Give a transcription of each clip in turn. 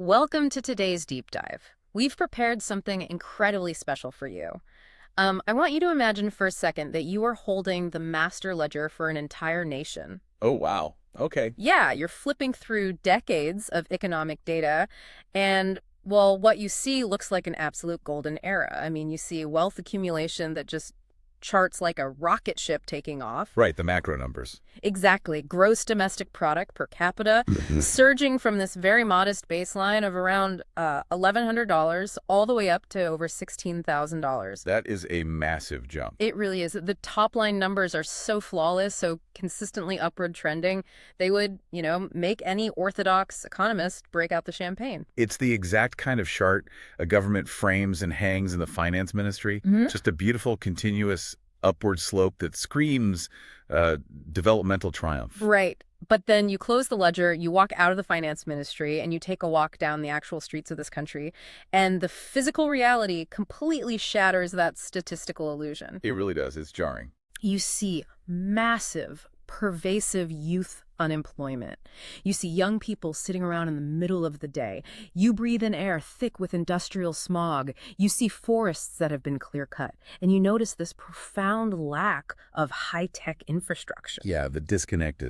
Welcome to today's deep dive. We've prepared something incredibly special for you. I want you to imagine for a second that you are holding the master ledger for an entire nation. Oh, wow. Okay. Yeah, you're flipping through decades of economic data, and, well, what you see looks like an absolute golden era. I mean, you see wealth accumulation that just charts like a rocket ship taking off. Right, the macro numbers. Exactly. Gross domestic product per capita surging from this very modest baseline of around $1,100 all the way up to over $16,000. That is a massive jump. It really is. The top line numbers are so flawless, so consistently upward trending, they would, make any orthodox economist break out the champagne. It's the exact kind of chart a government frames and hangs in the finance ministry. Just a beautiful, continuous upward slope that screams developmental triumph. Right. But then you close the ledger, you walk out of the finance ministry, and you take a walk down the actual streets of this country, and the physical reality completely shatters that statistical illusion. It really does. It's jarring. You see massive, pervasive youth unemployment. You see young people sitting around in the middle of the day. You breathe in air thick with industrial smog. You see forests that have been clear-cut. And you notice this profound lack of high-tech infrastructure. Yeah, the disconnect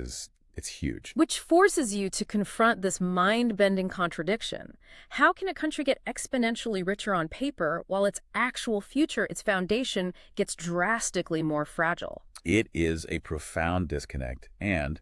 it's huge. Which forces you to confront this mind-bending contradiction. How can a country get exponentially richer on paper while its actual future, its foundation, gets drastically more fragile? It is a profound disconnect. And,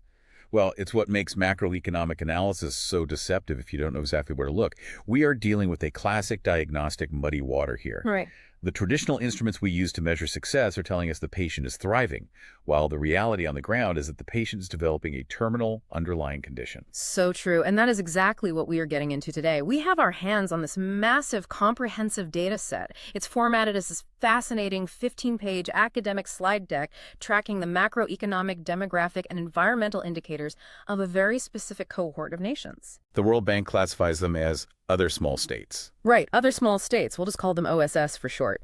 well, it's what makes macroeconomic analysis so deceptive if you don't know exactly where to look. We are dealing with a classic diagnostic muddy water here. Right. The traditional instruments we use to measure success are telling us the patient is thriving, while the reality on the ground is that the patient is developing a terminal underlying condition. So true. And that is exactly what we are getting into today. We have our hands on this massive, comprehensive data set. It's formatted as this fascinating 15-page academic slide deck tracking the macroeconomic, demographic, and environmental indicators of a very specific cohort of nations. The World Bank classifies them as other small states. Right, other small states. We'll just call them OSS for short.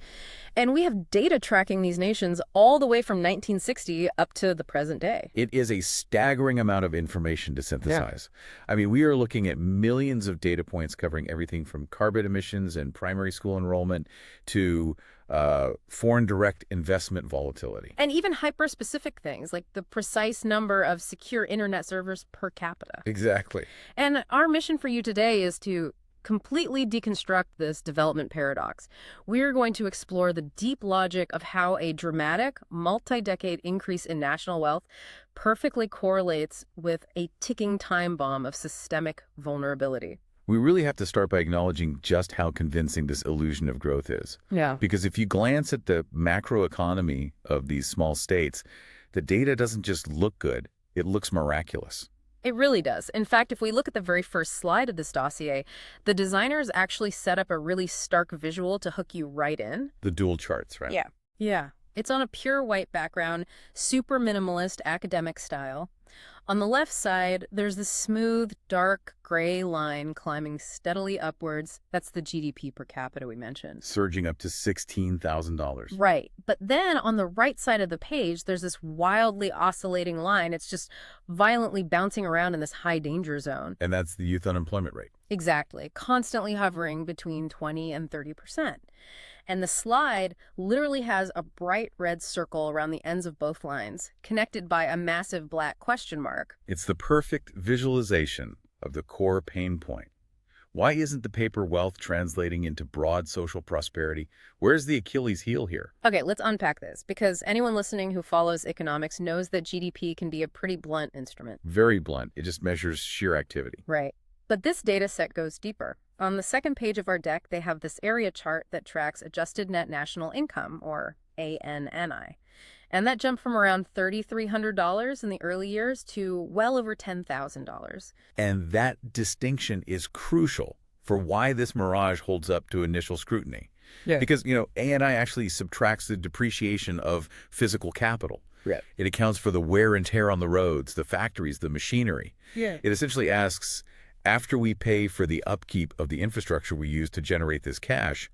And we have data tracking these nations all the way from 1960 up to the present day. It is a staggering amount of information to synthesize. I mean, we are looking at millions of data points covering everything from carbon emissions and primary school enrollment to foreign direct investment volatility. And even hyper-specific things like the precise number of secure internet servers per capita. Exactly. And our mission for you today is to completely deconstruct this development paradox. We're going to explore the deep logic of how a dramatic, multi-decade increase in national wealth perfectly correlates with a ticking time bomb of systemic vulnerability. We really have to start by acknowledging just how convincing this illusion of growth is. Yeah. Because if you glance at the macroeconomy of these small states, the data doesn't just look good, it looks miraculous. It really does. In fact, if we look at the very first slide of this dossier, the designers actually set up a really stark visual to hook you right in. The dual charts, right? Yeah. Yeah. It's on a pure white background, super minimalist academic style. On the left side, there's this smooth, dark gray line climbing steadily upwards. That's the GDP per capita we mentioned. Surging up to $16,000. Right. But then on the right side of the page, there's this wildly oscillating line. It's just violently bouncing around in this high danger zone. And that's the youth unemployment rate. Exactly. Constantly hovering between 20 and 30%. And the slide literally has a bright red circle around the ends of both lines, connected by a massive black question mark. It's the perfect visualization of the core pain point. Why isn't the paper wealth translating into broad social prosperity? Where's the Achilles heel here? Okay, let's unpack this, because anyone listening who follows economics knows that GDP can be a pretty blunt instrument. Very blunt. It just measures sheer activity. Right. But this data set goes deeper. On the second page of our deck, they have this area chart that tracks adjusted net national income, or ANNI. And that jumped from around $3,300 in the early years to well over $10,000. And that distinction is crucial for why this mirage holds up to initial scrutiny. Yeah. Because, ANI actually subtracts the depreciation of physical capital. Right. It accounts for the wear and tear on the roads, the factories, the machinery. Yeah. It essentially asks, after we pay for the upkeep of the infrastructure we use to generate this cash,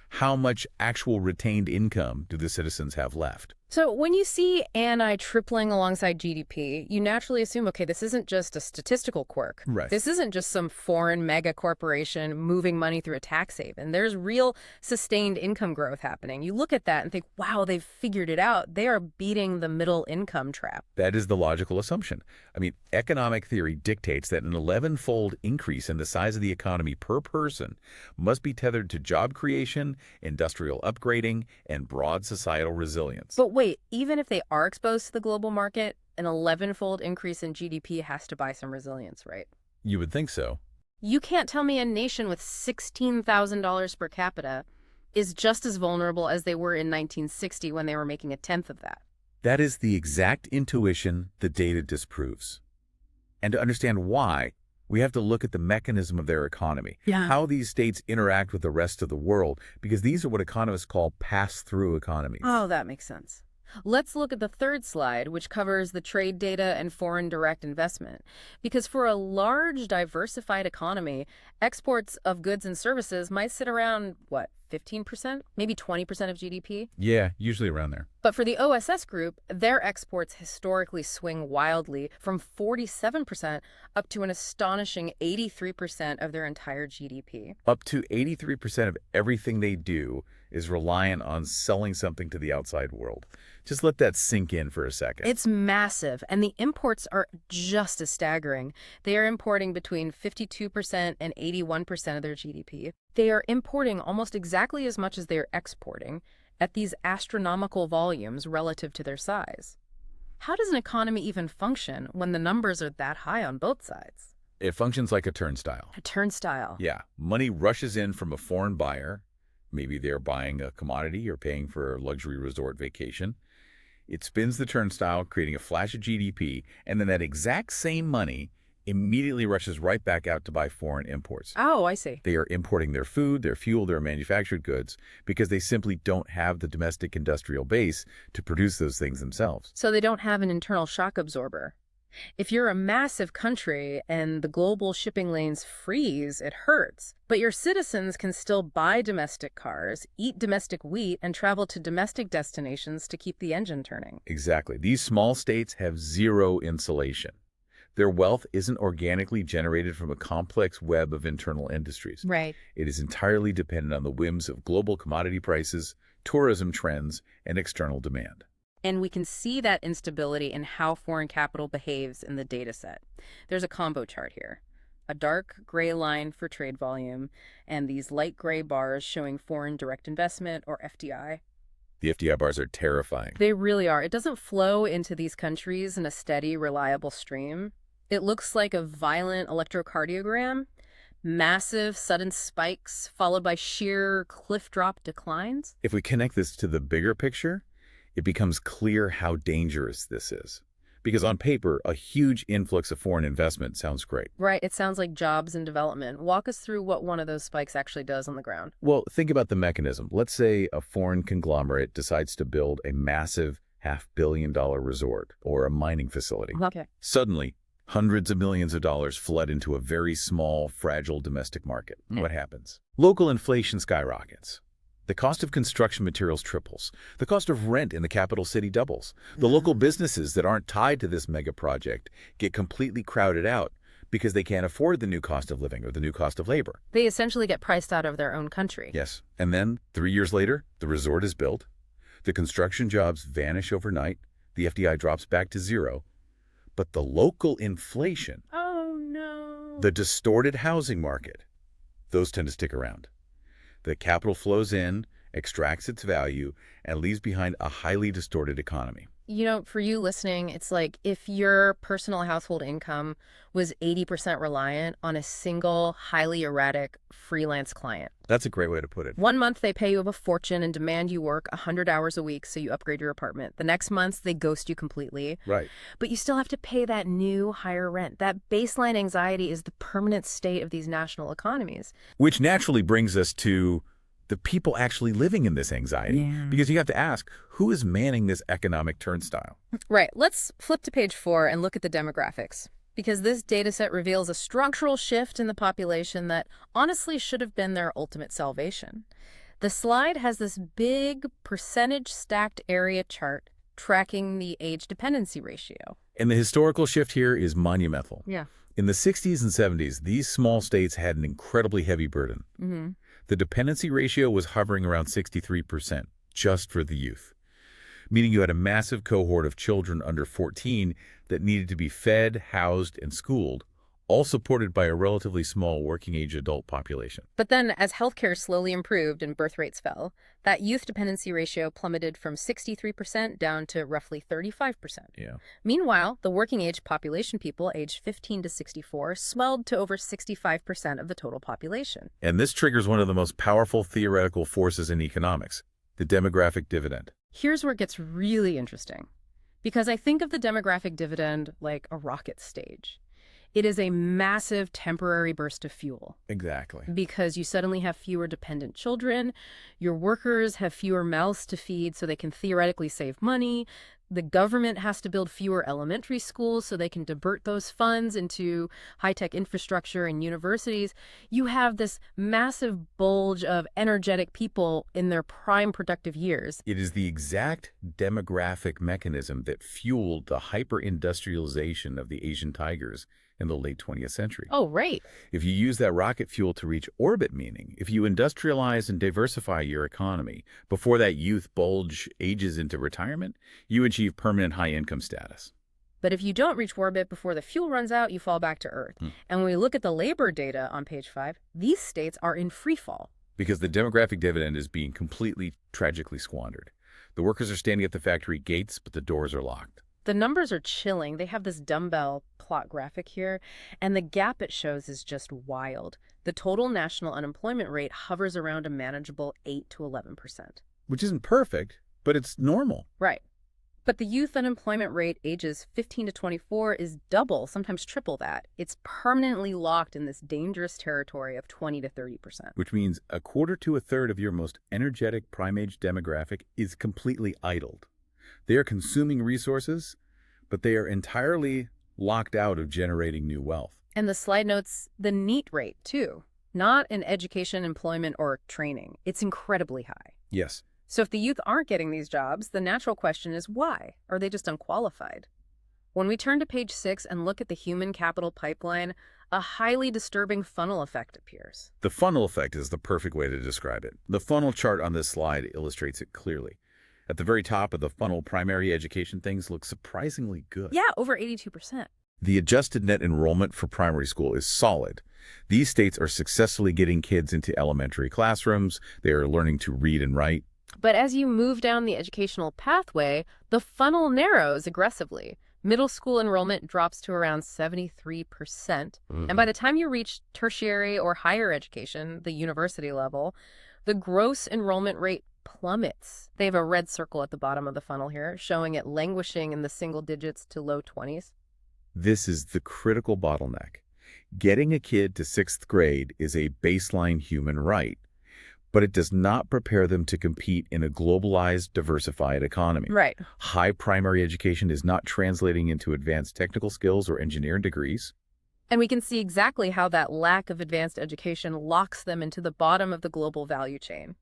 how much actual retained income do the citizens have left? So when you see ANI tripling alongside GDP, you naturally assume, okay, this isn't just a statistical quirk. Right. This isn't just some foreign mega corporation moving money through a tax haven. There's real sustained income growth happening. You look at that and think, wow, they've figured it out. They are beating the middle income trap. That is the logical assumption. I mean, economic theory dictates that an 11-fold increase in the size of the economy per person must be tethered to job creation, industrial upgrading, and broad societal resilience. But wait, even if they are exposed to the global market, an 11-fold increase in GDP has to buy some resilience, right? You would think so. You can't tell me a nation with $16,000 per capita is just as vulnerable as they were in 1960 when they were making a tenth of that. That is the exact intuition the data disproves. And to understand why, we have to look at the mechanism of their economy, how these states interact with the rest of the world, because these are what economists call pass-through economies. Oh, that makes sense. Let's look at the third slide, which covers the trade data and foreign direct investment. Because for a large, diversified economy, exports of goods and services might sit around, what, 15%? Maybe 20% of GDP? Yeah, usually around there. But for the OSS group, their exports historically swing wildly from 47% up to an astonishing 83% of their entire GDP. Up to 83% of everything they do is reliant on selling something to the outside world. Just let that sink in for a second. It's massive, and the imports are just as staggering. They are importing between 52% and 81% of their GDP. They are importing almost exactly as much as they are exporting at these astronomical volumes relative to their size. How does an economy even function when the numbers are that high on both sides? It functions like a turnstile. A turnstile. Yeah, money rushes in from a foreign buyer. Maybe they're buying a commodity or paying for a luxury resort vacation. It spins the turnstile, creating a flash of GDP, and then that exact same money immediately rushes right back out to buy foreign imports. Oh, I see. They are importing their food, their fuel, their manufactured goods because they simply don't have the domestic industrial base to produce those things themselves. So they don't have an internal shock absorber. If you're a massive country and the global shipping lanes freeze, it hurts. But your citizens can still buy domestic cars, eat domestic wheat, and travel to domestic destinations to keep the engine turning. Exactly. These small states have zero insulation. Their wealth isn't organically generated from a complex web of internal industries. Right. It is entirely dependent on the whims of global commodity prices, tourism trends, and external demand. And we can see that instability in how foreign capital behaves in the data set. There's a combo chart here. A dark gray line for trade volume, and these light gray bars showing foreign direct investment, or FDI. The FDI bars are terrifying. They really are. It doesn't flow into these countries in a steady, reliable stream. It looks like a violent electrocardiogram. Massive, sudden spikes, followed by sheer cliff drop declines. If we connect this to the bigger picture, it becomes clear how dangerous this is. Because on paper, a huge influx of foreign investment sounds great. Right, it sounds like jobs and development. Walk us through what one of those spikes actually does on the ground. Well, think about the mechanism. Let's say a foreign conglomerate decides to build a massive $500 million resort or a mining facility. Okay. Suddenly, hundreds of millions of dollars flood into a very small, fragile domestic market. What happens? Local inflation skyrockets. The cost of construction materials triples. The cost of rent in the capital city doubles. The local businesses that aren't tied to this mega project get completely crowded out because they can't afford the new cost of living or the new cost of labor. They essentially get priced out of their own country. Yes. And then, 3 years later, the resort is built. The construction jobs vanish overnight. The FDI drops back to zero. But the local inflation, Oh, no. the distorted housing market, those tend to stick around. The capital flows in, extracts its value, and leaves behind a highly distorted economy. You know, for you listening, it's like if your personal household income was 80% reliant on a single, highly erratic freelance client. That's a great way to put it. 1 month, they pay you a fortune and demand you work 100 hours a week so you upgrade your apartment. The next month, they ghost you completely. Right. But you still have to pay that new, higher rent. That baseline anxiety is the permanent state of these national economies. Which naturally brings us to the people actually living in this anxiety. Yeah. Because you have to ask, who is manning this economic turnstile? Right. Let's flip to page 4 and look at the demographics. Because this data set reveals a structural shift in the population that honestly should have been their ultimate salvation. The slide has this big percentage stacked area chart tracking the age dependency ratio. And the historical shift here is monumental. Yeah. In the 60s and 70s, these small states had an incredibly heavy burden. Mm-hmm. The dependency ratio was hovering around 63% just for the youth, meaning you had a massive cohort of children under 14 that needed to be fed, housed, and schooled, all supported by a relatively small working-age adult population. But then, as healthcare slowly improved and birth rates fell, that youth dependency ratio plummeted from 63% down to roughly 35%. Yeah. Meanwhile, the working-age population people aged 15 to 64 swelled to over 65% of the total population. And this triggers one of the most powerful theoretical forces in economics, the demographic dividend. Here's where it gets really interesting, because I think of the demographic dividend like a rocket stage. It is a massive temporary burst of fuel. Exactly. Because you suddenly have fewer dependent children, your workers have fewer mouths to feed so they can theoretically save money, the government has to build fewer elementary schools so they can divert those funds into high-tech infrastructure and universities. You have this massive bulge of energetic people in their prime productive years. It is the exact demographic mechanism that fueled the hyper-industrialization of the Asian tigers in the late 20th century. Oh, right. If you use that rocket fuel to reach orbit, meaning if you industrialize and diversify your economy before that youth bulge ages into retirement, you achieve permanent high income status. But if you don't reach orbit before the fuel runs out, you fall back to Earth. And when we look at the labor data on page 5, these states are in free fall. Because the demographic dividend is being completely, tragically squandered. The workers are standing at the factory gates, but the doors are locked. The numbers are chilling. They have this dumbbell plot graphic here, and the gap it shows is just wild. The total national unemployment rate hovers around a manageable 8 to 11%. Which isn't perfect, but it's normal. Right. But the youth unemployment rate ages 15 to 24 is double, sometimes triple that. It's permanently locked in this dangerous territory of 20 to 30%. Which means a quarter to a third of your most energetic prime-age demographic is completely idled. They are consuming resources, but they are entirely locked out of generating new wealth. And the slide notes the NEET rate, too. Not in education, employment, or training. It's incredibly high. Yes. So if the youth aren't getting these jobs, the natural question is why? Are they just unqualified? When we turn to page 6 and look at the human capital pipeline, a highly disturbing funnel effect appears. The funnel effect is the perfect way to describe it. The funnel chart on this slide illustrates it clearly. At the very top of the funnel, primary education things look surprisingly good. Yeah, over 82%. The adjusted net enrollment for primary school is solid. These states are successfully getting kids into elementary classrooms. They are learning to read and write. But as you move down the educational pathway, the funnel narrows aggressively. Middle school enrollment drops to around 73%. And by the time you reach tertiary or higher education, the university level, the gross enrollment rate plummets. They have a red circle at the bottom of the funnel here, showing it languishing in the single digits to low 20s. This is the critical bottleneck. Getting a kid to 6th grade is a baseline human right, but it does not prepare them to compete in a globalized, diversified economy. Right. High primary education is not translating into advanced technical skills or engineering degrees. And we can see exactly how that lack of advanced education locks them into the bottom of the global value chain.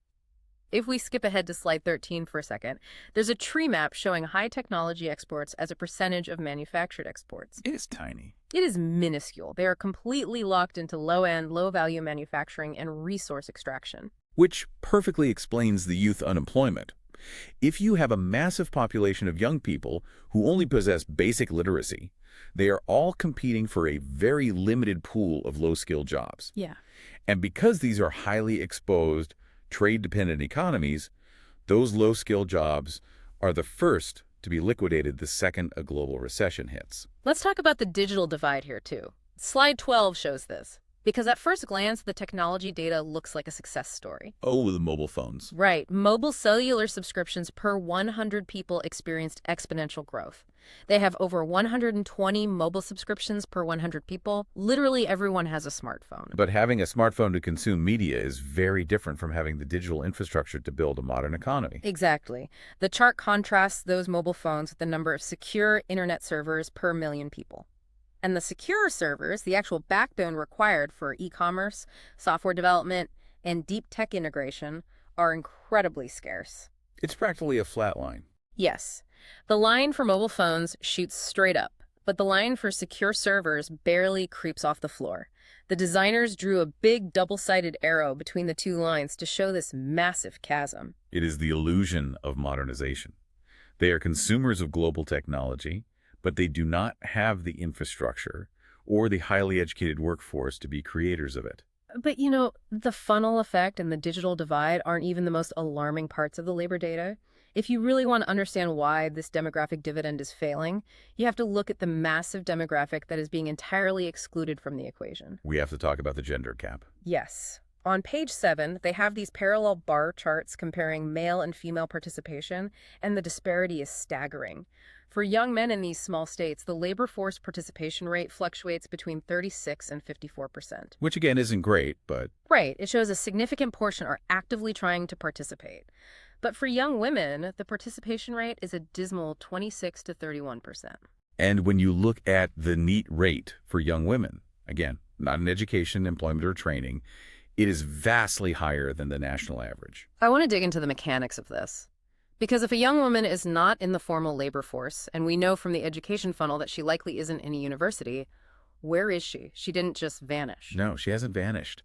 If we skip ahead to slide 13 for a second, there's a tree map showing high technology exports as a percentage of manufactured exports. It is tiny. It is minuscule. They are completely locked into low-end, low-value manufacturing and resource extraction. Which perfectly explains the youth unemployment. If you have a massive population of young people who only possess basic literacy, they are all competing for a very limited pool of low-skilled jobs. Yeah. And because these are highly exposed, trade-dependent economies, those low-skilled jobs are the first to be liquidated the second a global recession hits. Let's talk about the digital divide here, too. Slide 12 shows this. Because at first glance, the technology data looks like a success story. Oh, the mobile phones. Right. Mobile cellular subscriptions per 100 people experienced exponential growth. They have over 120 mobile subscriptions per 100 people. Literally everyone has a smartphone. But having a smartphone to consume media is very different from having the digital infrastructure to build a modern economy. Exactly. The chart contrasts those mobile phones with the number of secure internet servers per million people. And the secure servers, the actual backbone required for e-commerce, software development, and deep tech integration, are incredibly scarce. It's practically a flat line. Yes. The line for mobile phones shoots straight up, but the line for secure servers barely creeps off the floor. The designers drew a big double-sided arrow between the two lines to show this massive chasm. It is the illusion of modernization. They are consumers of global technology, but they do not have the infrastructure or the highly educated workforce to be creators of it. But the funnel effect and the digital divide aren't even the most alarming parts of the labor data. If you really want to understand why this demographic dividend is failing, you have to look at the massive demographic that is being entirely excluded from the equation. We have to talk about the gender gap. Yes. On page 7, they have these parallel bar charts comparing male and female participation, and the disparity is staggering. For young men in these small states, the labor force participation rate fluctuates between 36 and 54%. Which again isn't great, but... Right, it shows a significant portion are actively trying to participate. But for young women, the participation rate is a dismal 26 to 31%. And when you look at the NEET rate for young women, again, not in education, employment, or training, it is vastly higher than the national average. I want to dig into the mechanics of this. Because if a young woman is not in the formal labor force, and we know from the education funnel that she likely isn't in a university, where is she? She didn't just vanish. No, she hasn't vanished.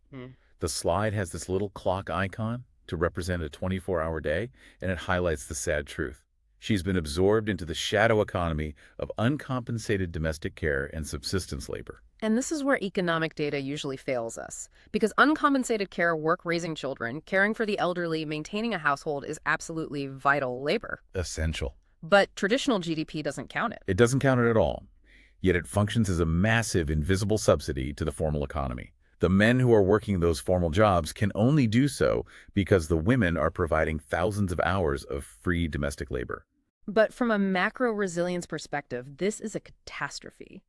The slide has this little clock icon to represent a 24-hour day, and it highlights the sad truth. She's been absorbed into the shadow economy of uncompensated domestic care and subsistence labor. And this is where economic data usually fails us. Because uncompensated care, work raising children, caring for the elderly, maintaining a household is absolutely vital labor. Essential. But traditional GDP doesn't count it. It doesn't count it at all. Yet it functions as a massive invisible subsidy to the formal economy. The men who are working those formal jobs can only do so because the women are providing thousands of hours of free domestic labor. But from a macro resilience perspective, this is a catastrophe.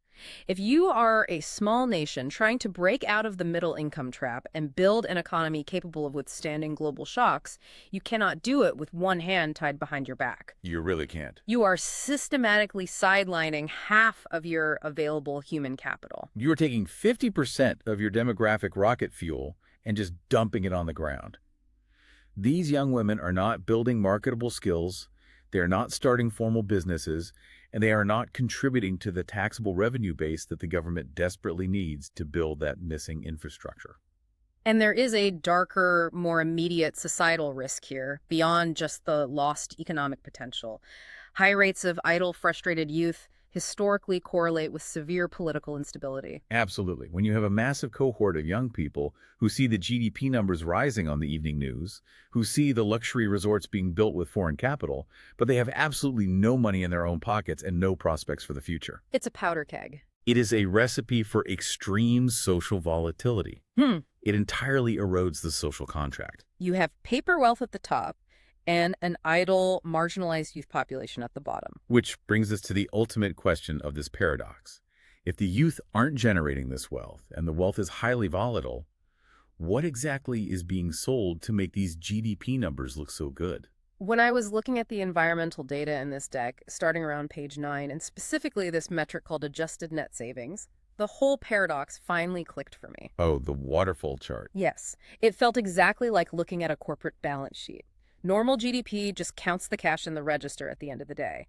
If you are a small nation trying to break out of the middle income trap and build an economy capable of withstanding global shocks, you cannot do it with one hand tied behind your back. You really can't. You are systematically sidelining half of your available human capital. You are taking 50% of your demographic rocket fuel and just dumping it on the ground. These young women are not building marketable skills, they are not starting formal businesses, and they are not contributing to the taxable revenue base that the government desperately needs to build that missing infrastructure. And there is a darker, more immediate societal risk here, beyond just the lost economic potential. High rates of idle, frustrated youth historically correlate with severe political instability. Absolutely. When you have a massive cohort of young people who see the GDP numbers rising on the evening news, who see the luxury resorts being built with foreign capital, but they have absolutely no money in their own pockets and no prospects for the future. It's a powder keg. It is a recipe for extreme social volatility. It entirely erodes the social contract. You have paper wealth at the top and an idle, marginalized youth population at the bottom. Which brings us to the ultimate question of this paradox. If the youth aren't generating this wealth, and the wealth is highly volatile, what exactly is being sold to make these GDP numbers look so good? When I was looking at the environmental data in this deck, starting around page 9, and specifically this metric called adjusted net savings, the whole paradox finally clicked for me. Oh, the waterfall chart. Yes, it felt exactly like looking at a corporate balance sheet. Normal GDP just counts the cash in the register at the end of the day.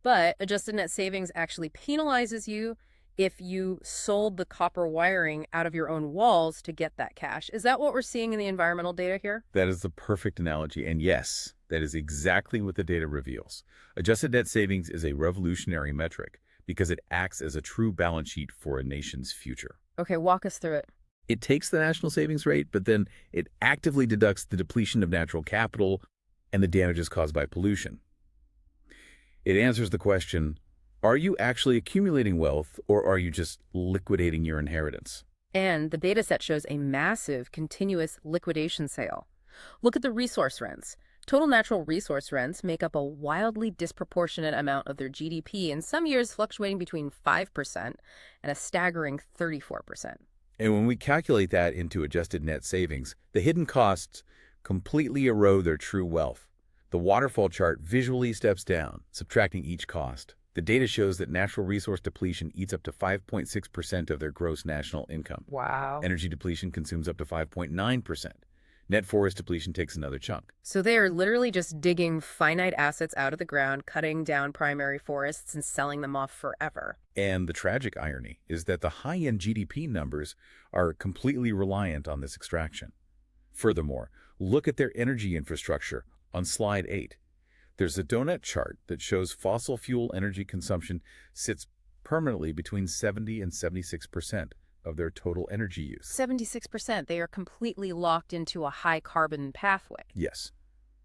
But adjusted net savings actually penalizes you if you sold the copper wiring out of your own walls to get that cash. Is that what we're seeing in the environmental data here? That is the perfect analogy. And yes, that is exactly what the data reveals. Adjusted net savings is a revolutionary metric because it acts as a true balance sheet for a nation's future. Okay, walk us through it. It takes the national savings rate, but then it actively deducts the depletion of natural capital and the damages caused by pollution. It answers the question, are you actually accumulating wealth, or are you just liquidating your inheritance? And the data set shows a massive, continuous liquidation sale. Look at the resource rents. Total natural resource rents make up a wildly disproportionate amount of their GDP, in some years fluctuating between 5% and a staggering 34%. And when we calculate that into adjusted net savings, the hidden costs completely erode their true wealth. The waterfall chart visually steps down, subtracting each cost. The data shows that natural resource depletion eats up to 5.6% of their gross national income. Wow. Energy depletion consumes up to 5.9%. Net forest depletion takes another chunk. So they are literally just digging finite assets out of the ground, cutting down primary forests, and selling them off forever. And the tragic irony is that the high-end GDP numbers are completely reliant on this extraction. Furthermore, look at their energy infrastructure on slide 8. There's a donut chart that shows fossil fuel energy consumption sits permanently between 70 and 76% of their total energy use. 76%. They are completely locked into a high carbon pathway. Yes.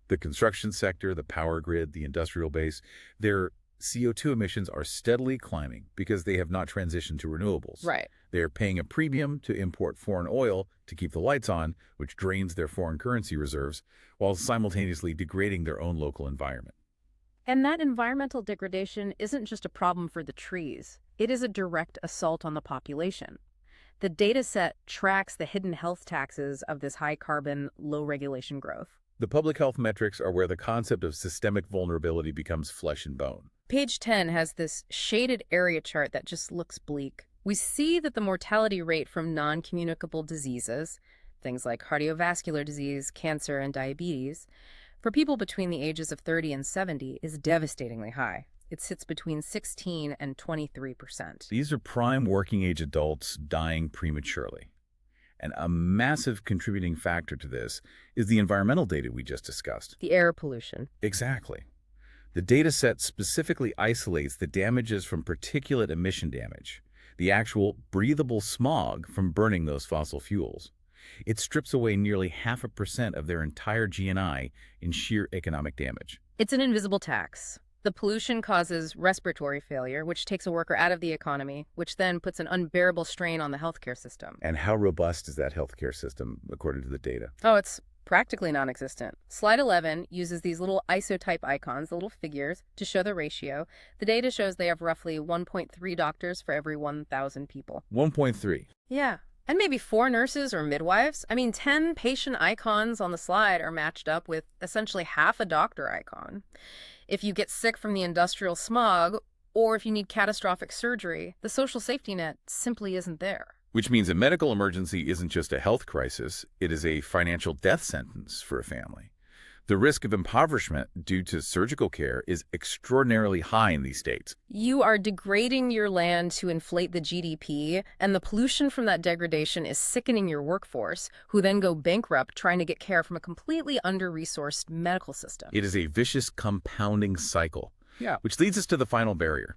The construction sector, the power grid, the industrial base, their CO2 emissions are steadily climbing because they have not transitioned to renewables. Right. They are paying a premium to import foreign oil to keep the lights on, which drains their foreign currency reserves, while simultaneously degrading their own local environment. And that environmental degradation isn't just a problem for the trees. It is a direct assault on the population. The dataset tracks the hidden health taxes of this high-carbon, low-regulation growth. The public health metrics are where the concept of systemic vulnerability becomes flesh and bone. Page 10 has this shaded area chart that just looks bleak. We see that the mortality rate from non-communicable diseases, things like cardiovascular disease, cancer, and diabetes, for people between the ages of 30 and 70 is devastatingly high. It sits between 16 and 23%. These are prime working-age adults dying prematurely. And a massive contributing factor to this is the environmental data we just discussed. The air pollution. Exactly. The data set specifically isolates the damages from particulate emission damage, the actual breathable smog from burning those fossil fuels. It strips away nearly 0.5% of their entire GNI in sheer economic damage. It's an invisible tax. The pollution causes respiratory failure, which takes a worker out of the economy, which then puts an unbearable strain on the healthcare system. And how robust is that healthcare system, according to the data? Oh, it's practically non-existent. Slide 11 uses these little isotype icons, the little figures, to show the ratio. The data shows they have roughly 1.3 doctors for every 1,000 people. 1.3. Yeah. And maybe 4 nurses or midwives. 10 patient icons on the slide are matched up with essentially half a doctor icon. If you get sick from the industrial smog, or if you need catastrophic surgery, the social safety net simply isn't there. Which means a medical emergency isn't just a health crisis, it is a financial death sentence for a family. The risk of impoverishment due to surgical care is extraordinarily high in these states. You are degrading your land to inflate the GDP, and the pollution from that degradation is sickening your workforce, who then go bankrupt trying to get care from a completely under-resourced medical system. It is a vicious compounding cycle, which leads us to the final barrier.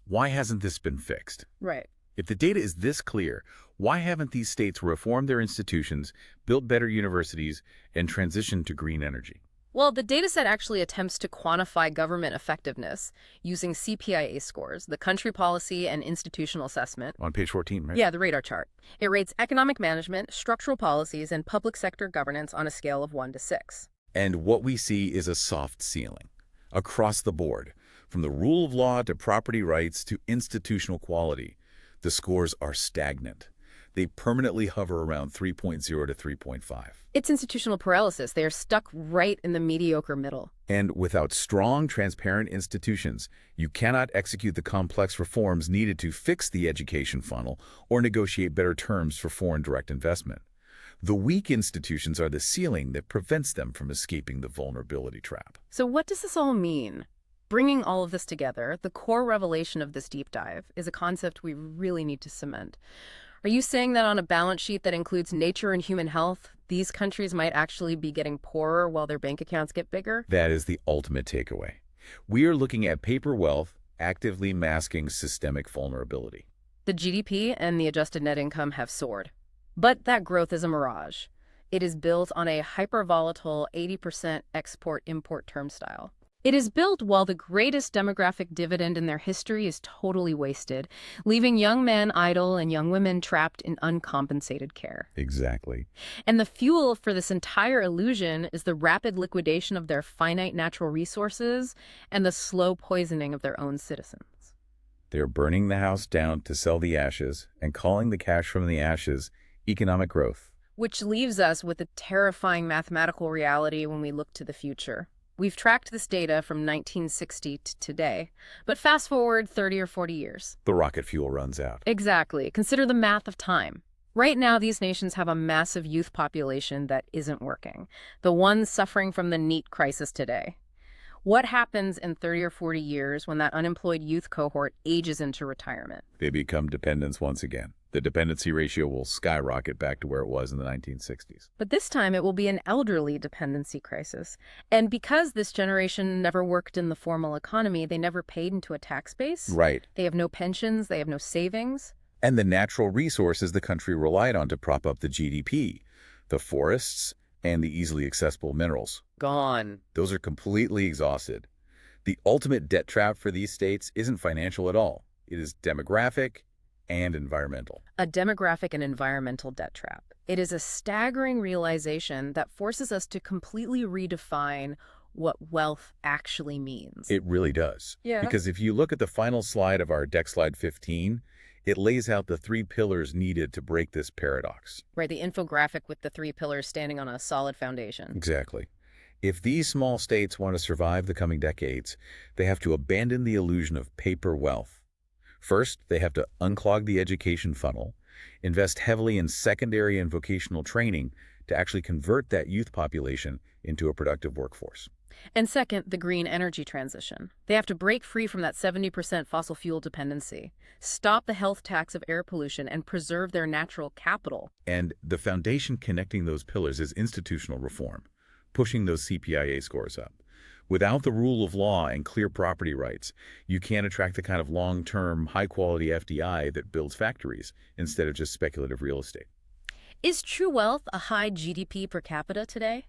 Why hasn't this been fixed? Right. If the data is this clear, why haven't these states reformed their institutions, built better universities, and transitioned to green energy? Well, the dataset actually attempts to quantify government effectiveness using CPIA scores, the Country Policy and Institutional Assessment. On page 14, right? Yeah, the radar chart. It rates economic management, structural policies, and public sector governance on a scale of 1 to 6. And what we see is a soft ceiling, across the board, from the rule of law to property rights to institutional quality. The scores are stagnant. They permanently hover around 3.0 to 3.5. It's institutional paralysis. They are stuck right in the mediocre middle. And without strong, transparent institutions, you cannot execute the complex reforms needed to fix the education funnel or negotiate better terms for foreign direct investment. The weak institutions are the ceiling that prevents them from escaping the vulnerability trap. So what does this all mean? Bringing all of this together, the core revelation of this deep dive is a concept we really need to cement. Are you saying that on a balance sheet that includes nature and human health, these countries might actually be getting poorer while their bank accounts get bigger? That is the ultimate takeaway. We are looking at paper wealth actively masking systemic vulnerability. The GDP and the adjusted net income have soared. But that growth is a mirage. It is built on a hyper-volatile 80% export-import term style. It is built while the greatest demographic dividend in their history is totally wasted, leaving young men idle and young women trapped in uncompensated care. Exactly. And the fuel for this entire illusion is the rapid liquidation of their finite natural resources and the slow poisoning of their own citizens. They're burning the house down to sell the ashes and calling the cash from the ashes economic growth. Which leaves us with a terrifying mathematical reality when we look to the future. We've tracked this data from 1960 to today, but fast forward 30 or 40 years. The rocket fuel runs out. Exactly. Consider the math of time. Right now, these nations have a massive youth population that isn't working, the ones suffering from the NEET crisis today. What happens in 30 or 40 years when that unemployed youth cohort ages into retirement? They become dependents once again. The dependency ratio will skyrocket back to where it was in the 1960s. But this time it will be an elderly dependency crisis. And because this generation never worked in the formal economy, they never paid into a tax base. Right. They have no pensions, they have no savings. And the natural resources the country relied on to prop up the GDP, the forests and the easily accessible minerals. Gone. Those are completely exhausted. The ultimate debt trap for these states isn't financial at all. It is demographic and environmental. A demographic and environmental debt trap. It is a staggering realization that forces us to completely redefine what wealth actually means. It really does. Yeah. Because if you look at the final slide of our deck slide 15, it lays out the 3 pillars needed to break this paradox. Right, the infographic with the 3 pillars standing on a solid foundation. Exactly. If these small states want to survive the coming decades, they have to abandon the illusion of paper wealth. First, they have to unclog the education funnel, invest heavily in secondary and vocational training to actually convert that youth population into a productive workforce. And second, the green energy transition. They have to break free from that 70% fossil fuel dependency, stop the health tax of air pollution, and preserve their natural capital. And the foundation connecting those pillars is institutional reform, pushing those CPIA scores up. Without the rule of law and clear property rights, you can't attract the kind of long-term, high-quality FDI that builds factories instead of just speculative real estate. Is true wealth a high GDP per capita today?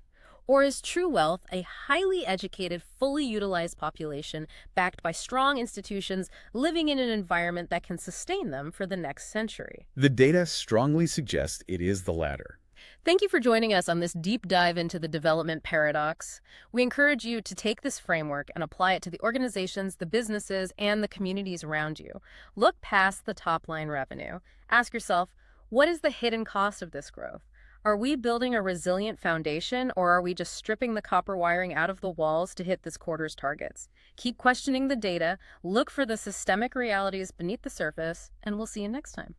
Or is true wealth a highly educated, fully utilized population backed by strong institutions living in an environment that can sustain them for the next century? The data strongly suggests it is the latter. Thank you for joining us on this deep dive into the development paradox. We encourage you to take this framework and apply it to the organizations, the businesses, and the communities around you. Look past the top-line revenue. Ask yourself, what is the hidden cost of this growth? Are we building a resilient foundation, or are we just stripping the copper wiring out of the walls to hit this quarter's targets? Keep questioning the data, look for the systemic realities beneath the surface, and we'll see you next time.